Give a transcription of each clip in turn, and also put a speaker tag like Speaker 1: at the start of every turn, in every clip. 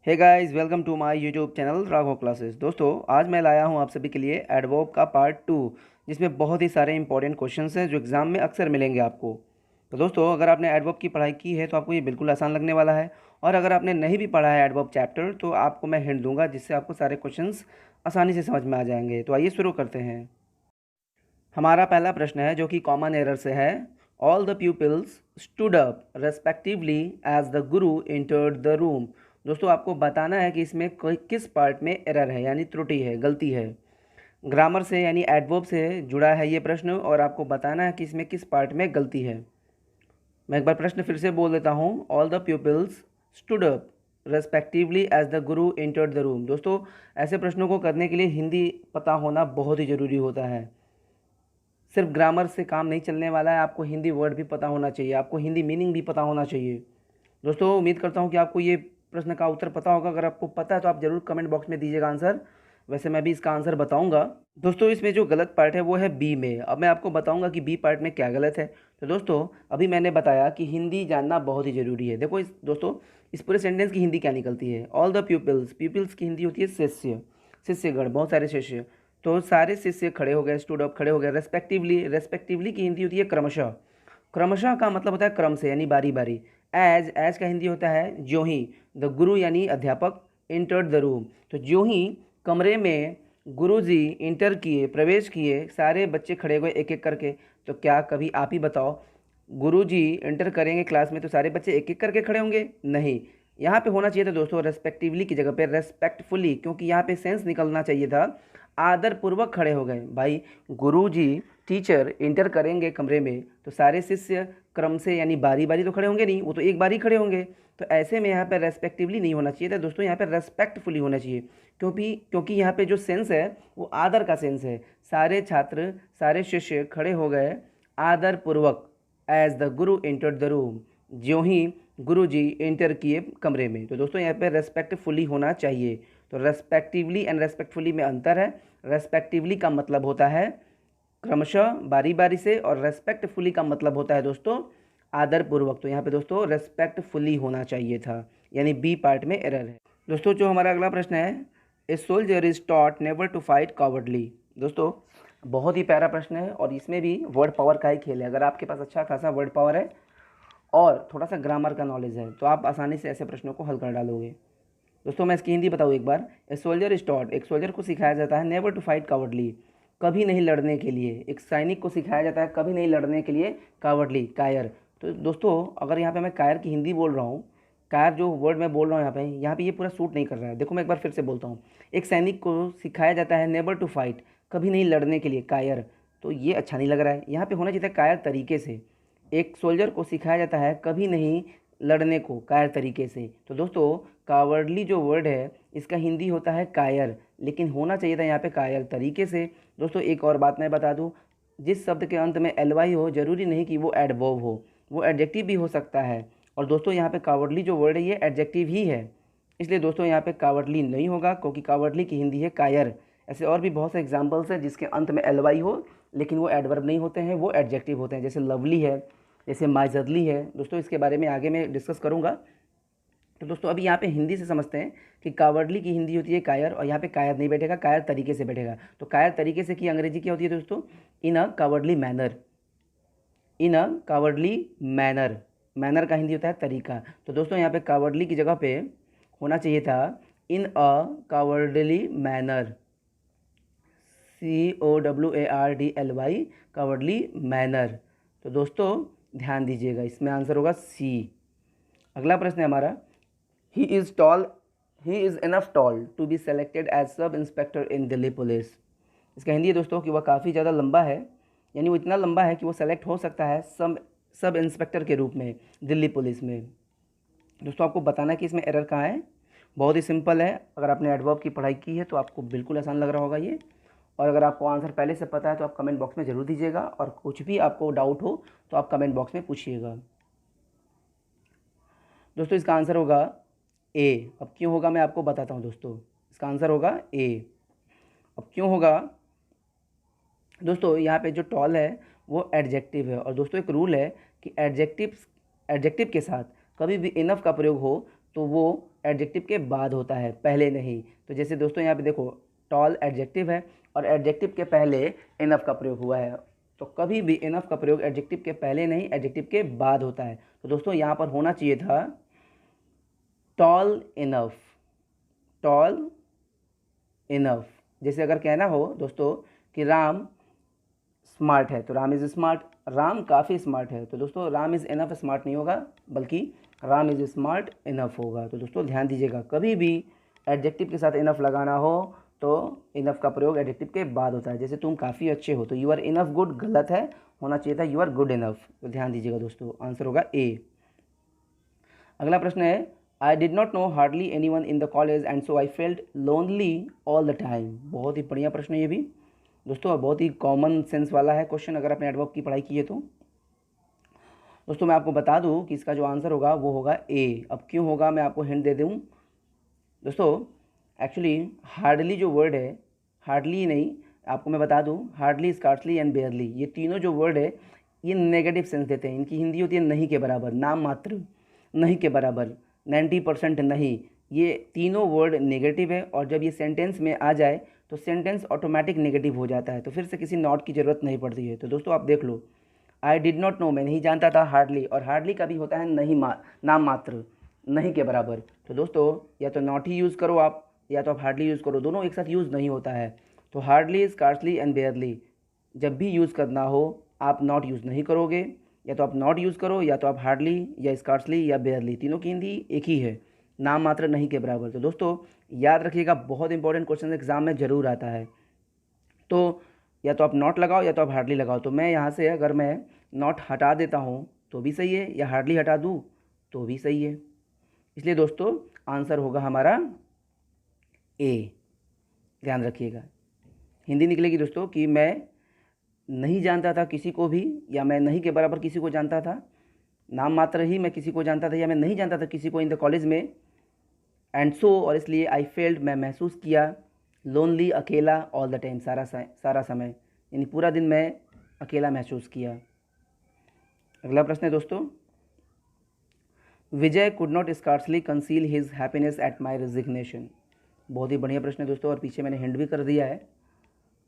Speaker 1: Hey guys, welcome to my YouTube channel Raghav classes. दोस्तों, आज मैं लाया हूं आप सभी के लिए एडवर्ब का पार्ट 2, जिसमें बहुत ही सारे इंपॉर्टेंट क्वेश्चंस हैं जो एग्ज़ाम में अक्सर मिलेंगे आपको। तो दोस्तों, अगर आपने एडवर्ब की पढ़ाई की है तो आपको ये बिल्कुल आसान लगने वाला है, और अगर आपने नहीं भी पढ़ा है एडवर्ब चैप्टर तो आपको मैं हिंट दूंगा जिससे आपको सारे क्वेश्चंस आसानी से समझ में आ जाएंगे। तो आइए शुरू करते हैं। हमारा पहला प्रश्न है जो कि कॉमन एरर से है। All the pupils stood up respectively as the guru entered the room. दोस्तों, आपको बताना है कि इसमें किस पार्ट में एरर है, यानी त्रुटि है, गलती है। ग्रामर से यानी एडवर्ब से जुड़ा है ये प्रश्न, और आपको बताना है कि इसमें किस पार्ट में गलती है। मैं एक बार प्रश्न फिर से बोल देता हूँ। All the pupils stood up respectively as the guru entered the room. दोस्तों, ऐसे प्रश्नों को करने के लिए हिंदी पता होना बहुत ही ज़रूरी होता है। सिर्फ ग्रामर से काम नहीं चलने वाला है, आपको हिंदी वर्ड भी पता होना चाहिए, आपको हिंदी मीनिंग भी पता होना चाहिए। दोस्तों, उम्मीद करता हूँ कि आपको ये प्रश्न का उत्तर पता होगा। अगर आपको पता है तो आप ज़रूर कमेंट बॉक्स में दीजिएगा आंसर। वैसे मैं भी इसका आंसर बताऊंगा। दोस्तों, इसमें जो गलत पार्ट है वो है बी में। अब मैं आपको बताऊंगा कि बी पार्ट में क्या गलत है। तो दोस्तों, अभी मैंने बताया कि हिंदी जानना बहुत ही ज़रूरी है। देखो दोस्तों, इस पूरे सेंटेंस की हिंदी क्या निकलती है। ऑल द प्यूपिल्स, पीपल्स की हिंदी होती है शिष्य, शिष्यगण, बहुत सारे शिष्य। तो सारे शिष्य खड़े हो गए, स्टूड अप, खड़े हो गए। रेस्पेक्टिवली, रेस्पेक्टिवली की हिंदी होती है क्रमशः। क्रमशः का मतलब होता है क्रम से, यानी बारी बारी। एज का हिंदी होता है ज्यों ही। द गुरु यानी अध्यापक, इंटर्ड द रूम, तो ज्यों ही कमरे में गुरुजी इंटर किए, प्रवेश किए, सारे बच्चे खड़े हुए एक एक करके। तो क्या कभी आप ही बताओ, गुरुजी इंटर करेंगे क्लास में तो सारे बच्चे एक एक करके खड़े होंगे? नहीं। यहाँ पे होना चाहिए था दोस्तों रेस्पेक्टिवली की जगह पे रेस्पेक्टफुली, क्योंकि यहाँ पे सेंस निकलना चाहिए था आदर पूर्वक खड़े हो गए। भाई, गुरुजी टीचर इंटर करेंगे कमरे में तो सारे शिष्य क्रम से यानी बारी बारी तो खड़े होंगे नहीं, वो तो एक बारी खड़े होंगे। तो ऐसे में यहाँ पर रेस्पेक्टिवली नहीं होना चाहिए था दोस्तों, यहाँ पर रेस्पेक्टफुली होना चाहिए। क्योंकि यहाँ पे जो सेंस है वो आदर का सेंस है। सारे छात्र, सारे शिष्य खड़े हो गए आदर पूर्वक। As the guru entered the room, ज्यों ही गुरु जी एंटर किए कमरे में। तो दोस्तों, यहाँ पे रेस्पेक्टफुली होना चाहिए। तो रेस्पेक्टिवली एंड रेस्पेक्टफुली में अंतर है। रेस्पेक्टिवली का मतलब होता है क्रमशः, बारी बारी से, और रेस्पेक्टफुली का मतलब होता है दोस्तों आदर पूर्वक। तो यहाँ पे दोस्तों रेस्पेक्टफुली होना चाहिए था, यानी बी पार्ट में एरर है। दोस्तों, जो हमारा अगला प्रश्न है, a soldier is taught never to fight cowardly. दोस्तों, बहुत ही प्यारा प्रश्न है, और इसमें भी वर्ड पावर का ही खेल है। अगर आपके पास अच्छा खासा वर्ड पावर है और थोड़ा सा ग्रामर का नॉलेज है तो आप आसानी से ऐसे प्रश्नों को हल कर डालोगे। दोस्तों, मैं इसकी हिंदी बताऊँ एक बार। ए सोल्जर इज टॉट, एक सोल्जर को सिखाया जाता है नेवर टू फाइट कावर्डली, कभी नहीं लड़ने के लिए। एक सैनिक को सिखाया जाता है कभी नहीं लड़ने के लिए कावर्डली, कायर। तो दोस्तों, अगर यहाँ पे मैं कायर की हिंदी बोल रहा हूँ, कायर जो वर्ड मैं बोल रहा हूँ यहाँ पे ये पूरा सूट नहीं कर रहा है। देखो, मैं एक बार फिर से बोलता हूँ। एक सैनिक को सिखाया जाता है नेवर टू फाइट, कभी नहीं लड़ने के लिए, कायर। तो ये अच्छा नहीं लग रहा है। यहाँ पे होना चाहिए था कायर तरीके से। एक सोल्जर को सिखाया जाता है कभी नहीं लड़ने को, कायर तरीके से। तो दोस्तों, कावर्डली जो वर्ड है इसका हिंदी होता है कायर, लेकिन होना चाहिए था यहाँ पे कायर तरीके से। दोस्तों, एक और बात मैं बता दूँ, जिस शब्द के अंत में एल वाई हो जरूरी नहीं कि वो एडवर्ब हो, वो एडजेक्टिव भी हो सकता है। और दोस्तों, यहाँ पे कावर्डली जो वर्ड है ये एडजेक्टिव ही है, इसलिए दोस्तों यहाँ पे कावर्डली नहीं होगा, क्योंकि कावर्डली की हिंदी है कायर। ऐसे और भी बहुत से एग्जाम्पल्स हैं जिसके अंत में एल वाई हो, लेकिन वो एडवर्ब नहीं होते हैं, वो एडजेक्टिव होते हैं। जैसे लवली है, जैसे माइजरली है। दोस्तों, इसके बारे में आगे मैं डिस्कस करूँगा। तो दोस्तों, अभी यहाँ पे हिंदी से समझते हैं कि कावर्डली की हिंदी होती है कायर, और यहाँ पे कायर नहीं बैठेगा, कायर तरीके से बैठेगा। तो कायर तरीके से की अंग्रेजी क्या होती है दोस्तों? इन a cowardly manner, in a cowardly manner. Manner का हिंदी होता है तरीका। तो दोस्तों, यहाँ पे कावर्डली की जगह पे होना चाहिए था in a cowardly manner, COWARDLY, cowardly manner. तो दोस्तों, ध्यान दीजिएगा, इसमें आंसर होगा सी। अगला प्रश्न है हमारा। He is tall, he is enough tall to be selected as sub inspector in Delhi police. इसका हिंदी है दोस्तों कि वह काफ़ी ज़्यादा लंबा है, यानी वो इतना लंबा है कि वो सेलेक्ट हो सकता है सब इंस्पेक्टर के रूप में दिल्ली पुलिस में। दोस्तों, आपको बताना है कि इसमें एरर कहाँ है। बहुत ही सिंपल है। अगर आपने एडवर्ब की पढ़ाई की है तो आपको बिल्कुल आसान लग रहा होगा ये। और अगर आपको आंसर पहले से पता है तो आप कमेंट बॉक्स में ज़रूर दीजिएगा, और कुछ भी आपको डाउट हो तो आप कमेंट बॉक्स में पूछिएगा। दोस्तों, इसका आंसर होगा ए। अब क्यों होगा मैं आपको बताता हूँ दोस्तों। इसका आंसर होगा ए। अब क्यों होगा दोस्तों, यहाँ पे जो टॉल है वो एडजेक्टिव है, और दोस्तों एक रूल है कि एडजेक्टिव के साथ कभी भी इनफ का प्रयोग हो तो वो एडजेक्टिव के बाद होता है, पहले नहीं। तो जैसे दोस्तों यहाँ पे देखो, टॉल एडजेक्टिव है और एडजेक्टिव के पहले इनफ का प्रयोग हुआ है। तो कभी भी इनफ का प्रयोग एडजेक्टिव के पहले नहीं, एडजेक्टिव के बाद होता है। तो दोस्तों यहाँ पर होना चाहिए था टॉल इनफ, टॉल इनफ। जैसे अगर कहना हो दोस्तों कि राम स्मार्ट है, तो राम इज़ स्मार्ट, राम काफ़ी स्मार्ट है। तो दोस्तों राम इज़ इनफ स्मार्ट नहीं होगा, बल्कि राम इज़ स्मार्ट इनफ होगा। तो दोस्तों ध्यान दीजिएगा, कभी भी एडजेक्टिव के साथ इनफ लगाना हो तो इनफ का प्रयोग एडजेक्टिव के बाद होता है। जैसे तुम काफ़ी अच्छे हो, तो यू आर इनफ गुड गलत है, होना चाहिए था यू आर गुड इनफ। तो ध्यान दीजिएगा दोस्तों, आंसर होगा ए। अगला प्रश्न है, I did not know hardly any one in the college and so I felt lonely all the time. बहुत ही बढ़िया प्रश्न है ये भी दोस्तों, बहुत ही कॉमन सेंस वाला है क्वेश्चन अगर आपने एडवर्ब की पढ़ाई की है तो। दोस्तों मैं आपको बता दूं कि इसका जो आंसर होगा वो होगा ए। अब क्यों होगा मैं आपको हिंट दे दूं दोस्तों। एक्चुअली हार्डली जो वर्ड है, हार्डली नहीं, आपको मैं बता दूं, हार्डली, स्कार्सली एंड बेयरली, ये तीनों जो वर्ड है ये नेगेटिव सेंस देते हैं। इनकी हिंदी होती है नहीं के बराबर, नाम मात्र, नहीं के बराबर, 90% नहीं। ये तीनों वर्ड नेगेटिव है और जब ये सेंटेंस में आ जाए तो सेंटेंस ऑटोमेटिक नेगेटिव हो जाता है, तो फिर से किसी नॉट की ज़रूरत नहीं पड़ती है। तो दोस्तों आप देख लो, आई डिड नॉट नो, मैं नहीं जानता था, हार्डली, और हार्डली का भी होता है नहीं, नाम मात्र, नहीं के बराबर। तो दोस्तों या तो नॉट ही यूज़ करो आप, या तो आप हार्डली यूज़ करो, दोनों एक साथ यूज़ नहीं होता है। तो हार्डली, स्कार्सली एंड बेयरली जब भी यूज़ करना हो आप नॉट यूज़ नहीं करोगे, या तो आप नॉट यूज़ करो, या तो आप हार्डली या स्कार्सली या बेयरली, तीनों की हिंदी एक ही है, नाम मात्र नहीं के बराबर। तो दोस्तों याद रखिएगा, बहुत इंपॉर्टेंट क्वेश्चन एग्जाम में ज़रूर आता है। तो या तो आप नॉट लगाओ या तो आप हार्डली लगाओ। तो मैं यहाँ से अगर मैं नॉट हटा देता हूँ तो भी सही है, या हार्डली हटा दूँ तो भी सही है। इसलिए दोस्तों आंसर होगा हमारा ए, ध्यान रखिएगा। हिंदी निकलेगी दोस्तों कि मैं नहीं जानता था किसी को भी, या मैं नहीं के बराबर किसी को जानता था, नाम मात्र ही मैं किसी को जानता था, या मैं नहीं जानता था किसी को इन द कॉलेज में, एंड सो, और इसलिए आई फेल्ट, मैं महसूस किया, लोनली, अकेला, ऑल द टाइम, सारा समय, यानी पूरा दिन मैं अकेला महसूस किया। अगला प्रश्न है दोस्तों, Vijay could not scarcely conceal his happiness at my resignation. बहुत ही बढ़िया प्रश्न है दोस्तों, और पीछे मैंने हिंट भी कर दिया है,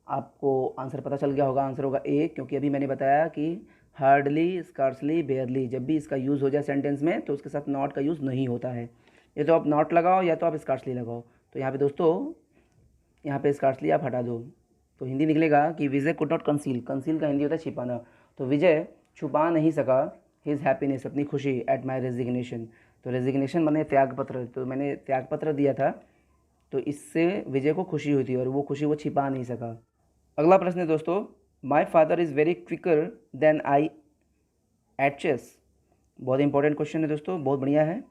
Speaker 1: आपको आंसर पता चल गया होगा। आंसर होगा ए, क्योंकि अभी मैंने बताया कि हार्डली, स्कार्सली, बेयरली जब भी इसका यूज़ हो जाए सेंटेंस में तो उसके साथ नॉट का यूज़ नहीं होता है। या तो आप नॉट लगाओ या तो आप स्कार्सली लगाओ। तो यहाँ पे दोस्तों, यहाँ पे स्कार्सली आप हटा दो तो हिंदी निकलेगा कि विजय कुड नॉट कंसील, कंसील का हिंदी होता है छिपाना। तो विजय छुपा नहीं सका हिज हैप्पीनेस, अपनी खुशी, एट माई रेजिग्नेशन। तो रेजिग्नेशन मैंने त्यागपत्र, तो मैंने त्यागपत्र दिया था, तो इससे विजय को खुशी हुई थी और वो खुशी वो छिपा नहीं सका। अगला प्रश्न है दोस्तों, my father is very quicker than I at chess. बहुत इंपॉर्टेंट क्वेश्चन है दोस्तों, बहुत बढ़िया है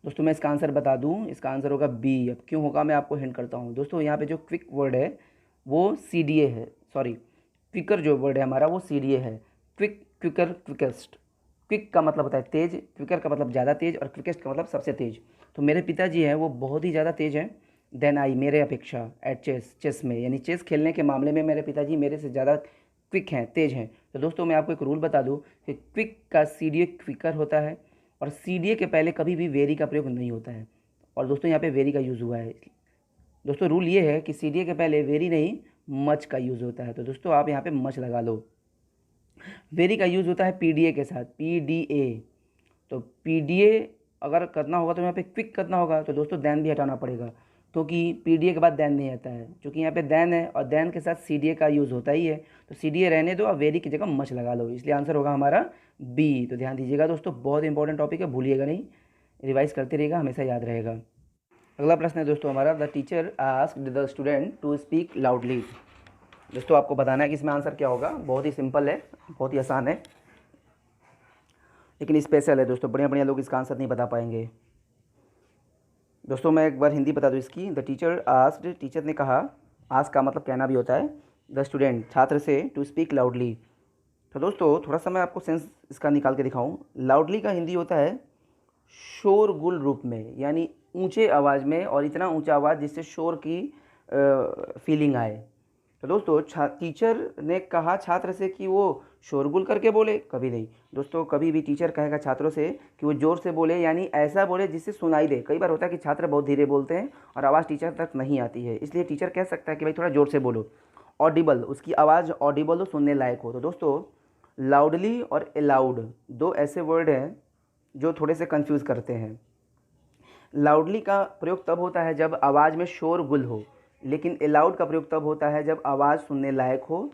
Speaker 1: दोस्तों। मैं इसका आंसर बता दूं, इसका आंसर होगा बी। अब क्यों होगा मैं आपको हिंट करता हूं दोस्तों। यहाँ पे जो क्विक वर्ड है वो CDA है, सॉरी, क्विकर जो वर्ड है हमारा वो CDA है। Quick, quicker, quickest. क्विक का मतलब होता है तेज, क्विकर का मतलब ज़्यादा तेज, और क्विकेस्ट का मतलब सबसे तेज। तो मेरे पिताजी हैं वो बहुत ही ज़्यादा तेज हैं देन आई, मेरे अपेक्षा, एट चेस, चेस में, यानी चेस खेलने के मामले में मेरे पिताजी मेरे से ज़्यादा क्विक हैं, तेज हैं। तो दोस्तों मैं आपको एक रूल बता दूं कि क्विक का CDA क्विकर होता है, और CDA के पहले कभी भी वेरी का प्रयोग नहीं होता है। और दोस्तों यहाँ पे वेरी का यूज़ हुआ है दोस्तों। रूल ये है कि CDA के पहले वेरी नहीं मच का यूज़ होता है। तो दोस्तों आप यहाँ पे मच लगा लो। वेरी का यूज़ होता है PDA के साथ, PDA। तो PDA अगर करना होगा तो यहाँ पे क्विक करना होगा, तो दोस्तों दैन भी हटाना पड़ेगा, क्योंकि PDA के बाद दैन नहीं आता है। क्योंकि यहाँ पे दैन है और दैन के साथ CDA का यूज़ होता ही है, तो CDA रहने दो, अब वेरी की जगह मच लगा लो, इसलिए आंसर होगा हमारा बी। तो ध्यान दीजिएगा दोस्तों, बहुत इंपॉर्टेंट टॉपिक है, भूलिएगा नहीं, रिवाइज करते रहिएगा, हमेशा याद रहेगा। अगला प्रश्न है दोस्तों हमारा, the teacher asked the student to speak loudly. दोस्तों आपको बताना है कि इसमें आंसर क्या होगा। बहुत ही सिंपल है, बहुत ही आसान है, लेकिन स्पेशल है दोस्तों, बढ़िया बढ़िया लोग इसका आंसर नहीं बता पाएंगे। दोस्तों मैं एक बार हिंदी बता दूँ इसकी। द टीचर आस्क्ड, टीचर ने कहा, आस्क का मतलब कहना भी होता है, द स्टूडेंट, छात्र से, टू स्पीक लाउडली। तो दोस्तों थोड़ा सा मैं आपको सेंस इसका निकाल के दिखाऊं। लाउडली का हिंदी होता है शोरगुल रूप में, यानी ऊंचे आवाज़ में, और इतना ऊंचा आवाज़ जिससे शोर की फीलिंग आए। तो दोस्तों टीचर ने कहा छात्र से कि वो शोरगुल करके बोले, कभी नहीं दोस्तों। कभी भी टीचर कहेगा छात्रों से कि वो ज़ोर से बोले, यानी ऐसा बोले जिससे सुनाई दे। कई बार होता है कि छात्र बहुत धीरे बोलते हैं और आवाज़ टीचर तक नहीं आती है, इसलिए टीचर कह सकता है कि भाई थोड़ा ज़ोर से बोलो। ऑडिबल, उसकी आवाज़ ऑडिबल हो, सुनने लायक हो। तो दोस्तों लाउडली और अलाउड दो ऐसे वर्ड हैं जो थोड़े से कंफ्यूज करते हैं। लाउडली का प्रयोग तब होता है जब आवाज़ में शोरगुल हो, लेकिन अलाउड का प्रयोग तब होता है जब आवाज़ सुनने लायक हो,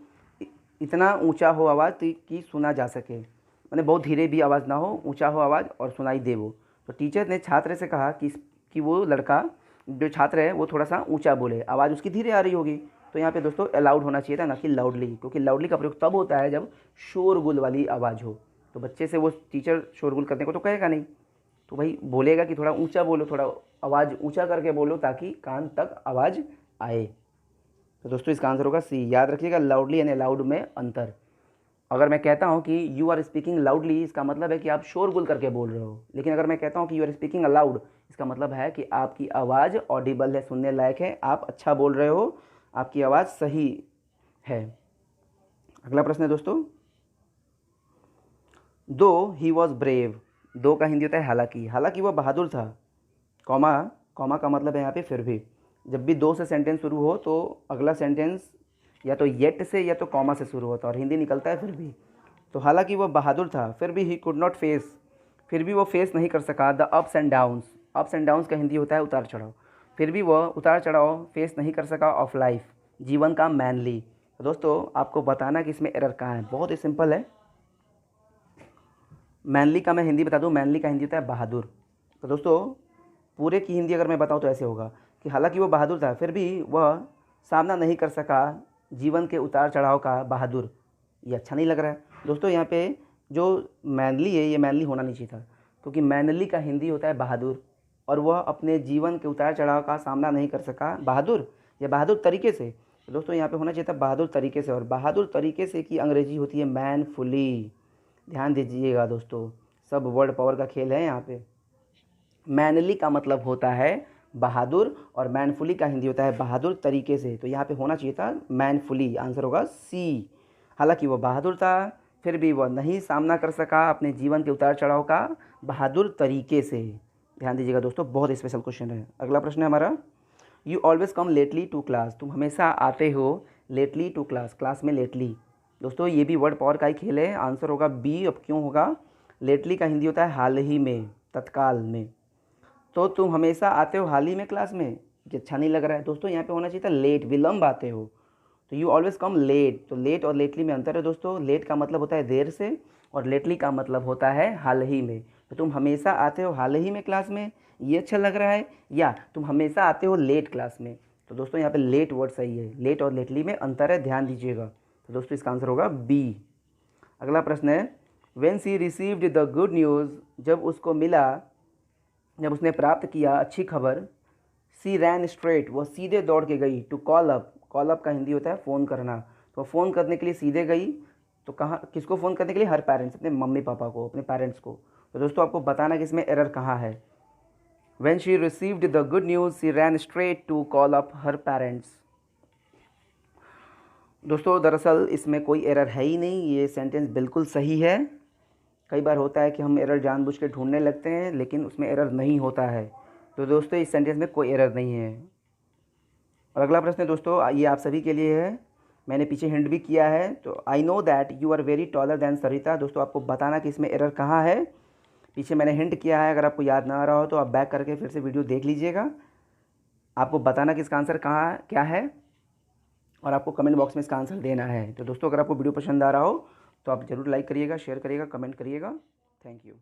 Speaker 1: इतना ऊंचा हो आवाज़ कि सुना जा सके, मैंने बहुत धीरे भी आवाज़ ना हो, ऊंचा हो आवाज़ और सुनाई दे वो। तो टीचर ने छात्र से कहा कि वो लड़का जो छात्र है वो थोड़ा सा ऊंचा बोले, आवाज़ उसकी धीरे आ रही होगी। तो यहाँ पे दोस्तों अलाउड होना चाहिए था, ना कि लाउडली, क्योंकि लाउडली का प्रयोग तब होता है जब शोरगुल वाली आवाज़ हो। तो बच्चे से वो टीचर शोरगुल करने को तो कहेगा नहीं, तो भाई बोलेगा कि थोड़ा ऊंचा बोलो, थोड़ा आवाज़ ऊंचा करके बोलो ताकि कान तक आवाज़ आए। तो दोस्तों इसका आंसर होगा सी। याद रखिएगा लाउडली एंड लाउड में अंतर। अगर मैं कहता हूँ कि यू आर स्पीकिंग लाउडली, इसका मतलब है कि आप शोरगुल करके बोल रहे हो, लेकिन अगर मैं कहता हूँ कि यू आर स्पीकिंग अलाउड, इसका मतलब है कि आपकी आवाज़ ऑडिबल है, सुनने लायक है, आप अच्छा बोल रहे हो, आपकी आवाज़ सही है। अगला प्रश्न है दोस्तों, दो ही वॉज ब्रेव, दो का हिंदी होता है हालांकि। हालांकि वह बहादुर था, कॉमा, कॉमा का मतलब है यहाँ पे फिर भी। जब भी दो से सेंटेंस शुरू हो तो अगला सेंटेंस या तो येट से या तो कॉमा से शुरू होता है, और हिंदी निकलता है फिर भी। तो हालांकि वह बहादुर था, फिर भी ही कुड नॉट फेस, फिर भी वो फेस नहीं कर सका the ups and downs. Ups and downs का हिंदी होता है उतार चढ़ाव। फिर भी वह उतार चढ़ाव फेस नहीं कर सका ऑफ लाइफ, जीवन का मैनली। तो दोस्तों आपको बताना कि इसमें एरर कहाँ है, बहुत ही सिंपल है। मैनली का मैं हिंदी बता दूं, मैनली का हिंदी होता है बहादुर। तो दोस्तों पूरे की हिंदी अगर मैं बताऊं तो ऐसे होगा कि हालांकि वो बहादुर था, फिर भी वह सामना नहीं कर सका जीवन के उतार चढ़ाव का। बहादुर, ये अच्छा नहीं लग रहा है दोस्तों। यहाँ पे जो मैनली है, ये मैनली होना नहीं चाहिए था, क्योंकि मैनली का हिंदी होता है बहादुर, और वह अपने जीवन के उतार चढ़ाव का सामना नहीं कर सका बहादुर या बहादुर तरीके से। तो दोस्तों यहाँ पे होना चाहिए था बहादुर तरीके से, और बहादुर तरीके से की अंग्रेजी होती है मैनफुली। ध्यान दीजिएगा दोस्तों, सब वर्ड पावर का खेल है यहाँ पे। मैनली का मतलब होता है बहादुर, और मैनफुली का हिंदी होता है बहादुर तरीके से। तो यहाँ पे होना चाहिए था मैनफुली, आंसर होगा सी। हालांकि वह बहादुर था, फिर भी वह नहीं सामना कर सका अपने जीवन के उतार चढ़ाव का बहादुर तरीके से। ध्यान दीजिएगा दोस्तों, बहुत स्पेशल क्वेश्चन है। अगला प्रश्न है हमारा, you always come lately to class, तुम हमेशा आते हो लेटली टू क्लास, क्लास में लेटली। दोस्तों ये भी वर्ड पावर का ही खेल है, आंसर होगा बी। अब क्यों होगा, लेटली का हिंदी होता है हाल ही में, तत्काल में। तो तुम हमेशा आते हो हाल ही में क्लास में, ये अच्छा नहीं लग रहा है दोस्तों। यहाँ पे होना चाहिए था लेट, विलम्ब आते हो। तो यू ऑलवेज कम लेट, तो लेट और लेटली में अंतर है दोस्तों। लेट का मतलब होता है देर से, और लेटली का मतलब होता है हाल ही में। तो तुम हमेशा आते हो हाल ही में क्लास में, ये अच्छा लग रहा है, या तुम हमेशा आते हो लेट क्लास में। तो दोस्तों यहाँ पे लेट वर्ड सही है, लेट और लेटली में अंतर है, ध्यान दीजिएगा। तो दोस्तों इसका आंसर होगा बी। अगला प्रश्न है, when she received the good news, जब उसको मिला, जब उसने प्राप्त किया अच्छी खबर, सी रैन स्ट्रेट, वह सीधे दौड़ के गई, to call up, call up का हिंदी होता है फ़ोन करना। तो फ़ोन करने के लिए सीधे गई, तो कहाँ, किसको फ़ोन करने के लिए, हर पेरेंट्स, अपने मम्मी पापा को, अपने पेरेंट्स को। तो दोस्तों आपको बताना कि इसमें एरर कहाँ है। When she received the good news she ran straight to call up her parents. दोस्तों दरअसल इसमें कोई एरर है ही नहीं, ये सेंटेंस बिल्कुल सही है। कई बार होता है कि हम एरर जानबूझ के ढूंढने लगते हैं, लेकिन उसमें एरर नहीं होता है। तो दोस्तों इस सेंटेंस में कोई एरर नहीं है। और अगला प्रश्न है दोस्तों, ये आप सभी के लिए है, मैंने पीछे हिंट भी किया है। तो I know that you are very taller than Sarita, दोस्तों आपको बताना कि इसमें एरर कहाँ है। पीछे मैंने हिंट किया है, अगर आपको याद ना आ रहा हो तो आप बैक करके फिर से वीडियो देख लीजिएगा। आपको बताना कि इसका आंसर कहाँ क्या है, और आपको कमेंट बॉक्स में इसका आंसर देना है। तो दोस्तों अगर आपको वीडियो पसंद आ रहा हो तो आप ज़रूर लाइक करिएगा, शेयर करिएगा, कमेंट करिएगा। Thank you.